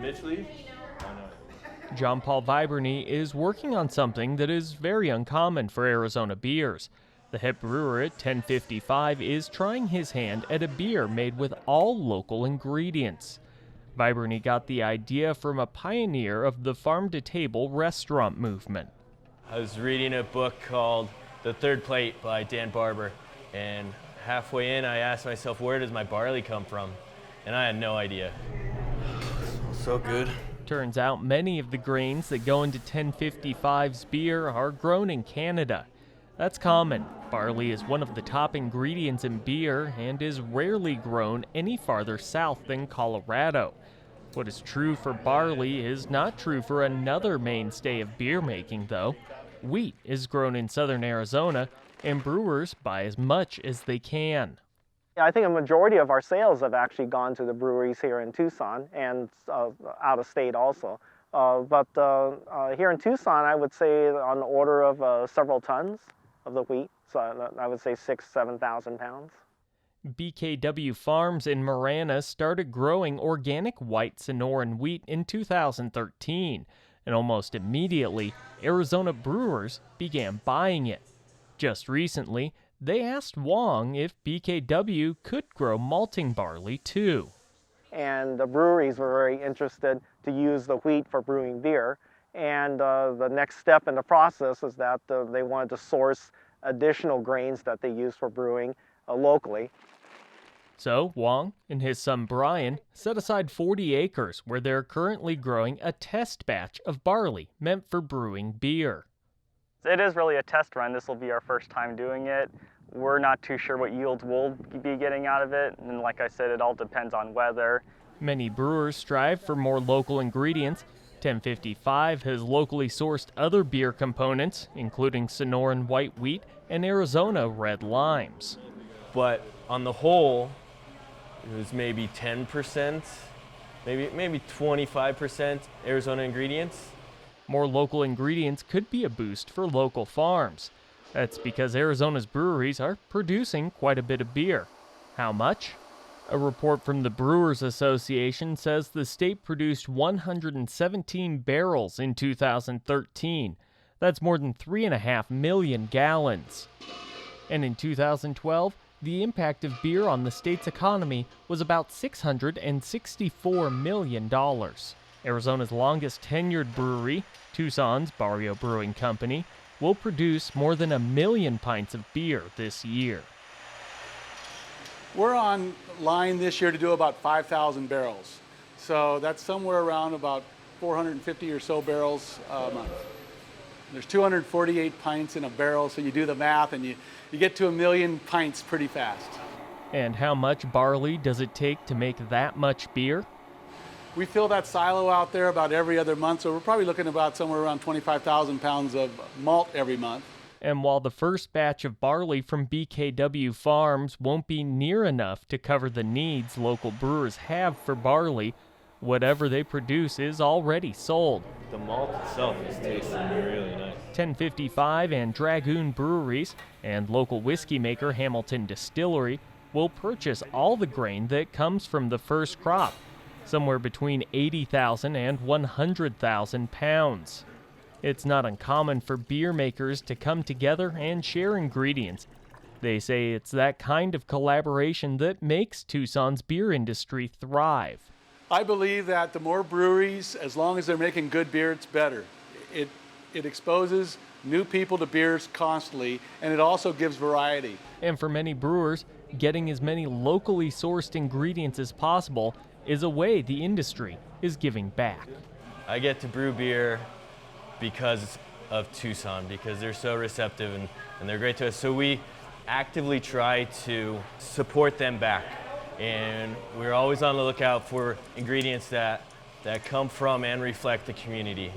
Mitch leave? Oh, no. John Paul Viberny is working on something that is very uncommon for Arizona beers. The hip brewer at 1055 is trying his hand at a beer made with all local ingredients. Viberny got the idea from a pioneer of the farm-to-table restaurant movement. I was reading a book called The Third Plate by Dan Barber, and halfway in I asked myself, where does my barley come from? And I had no idea. So good. Turns out many of the grains that go into 1055's beer are grown in Canada. That's common. Barley is one of the top ingredients in beer and is rarely grown any farther south than Colorado. What is true for barley is not true for another mainstay of beer making, though. Wheat is grown in southern Arizona, and brewers buy as much as they can. I think a majority of our sales have actually gone to the breweries here in Tucson and out of state also. But here in Tucson, I would say on the order of several tons of the wheat. So I would say 6,000 to 7,000 pounds. BKW Farms in Marana started growing organic white Sonoran wheat in 2013, and almost immediately, Arizona brewers began buying it. Just recently, they asked Wong if BKW could grow malting barley too. And the breweries were very interested to use the wheat for brewing beer. And the next step in the process is that they wanted to source additional grains that they use for brewing locally. So Wong and his son Brian set aside 40 acres where they're currently growing a test batch of barley meant for brewing beer. It is really a test run. This will be our first time doing it. We're not too sure what yields we'll be getting out of it, and like I said, it all depends on weather. Many brewers strive for more local ingredients. 1055 has locally sourced other beer components, including Sonoran white wheat and Arizona red limes. But on the whole, it was maybe 10%, maybe 25% Arizona ingredients. More local ingredients could be a boost for local farms. That's because Arizona's breweries are producing quite a bit of beer. How much? A report from the Brewers Association says the state produced 117 barrels in 2013. That's more than 3.5 million gallons. And in 2012, the impact of beer on the state's economy was about $664 million. Arizona's longest-tenured brewery, Tucson's Barrio Brewing Company, will produce more than 1 million pints of beer this year. We're on line this year to do about 5,000 barrels. So that's somewhere around about 450 or so barrels a month. There's 248 pints in a barrel, so you do the math and you get to 1 million pints pretty fast. And how much barley does it take to make that much beer? We fill that silo out there about every other month, so we're probably looking about somewhere around 25,000 pounds of malt every month. And while the first batch of barley from BKW Farms won't be near enough to cover the needs local brewers have for barley, whatever they produce is already sold. The malt itself is tasting really nice. 1055 and Dragoon Breweries and local whiskey maker Hamilton Distillery will purchase all the grain that comes from the first crop, somewhere between 80,000 and 100,000 pounds. It's not uncommon for beer makers to come together and share ingredients. They say it's that kind of collaboration that makes Tucson's beer industry thrive. I believe that the more breweries, as long as they're making good beer, it's better. It exposes new people to beers constantly, and it also gives variety. And for many brewers, getting as many locally sourced ingredients as possible is a way the industry is giving back. I get to brew beer because of Tucson, because they're so receptive and they're great to us. So we actively try to support them back. And we're always on the lookout for ingredients that come from and reflect the community.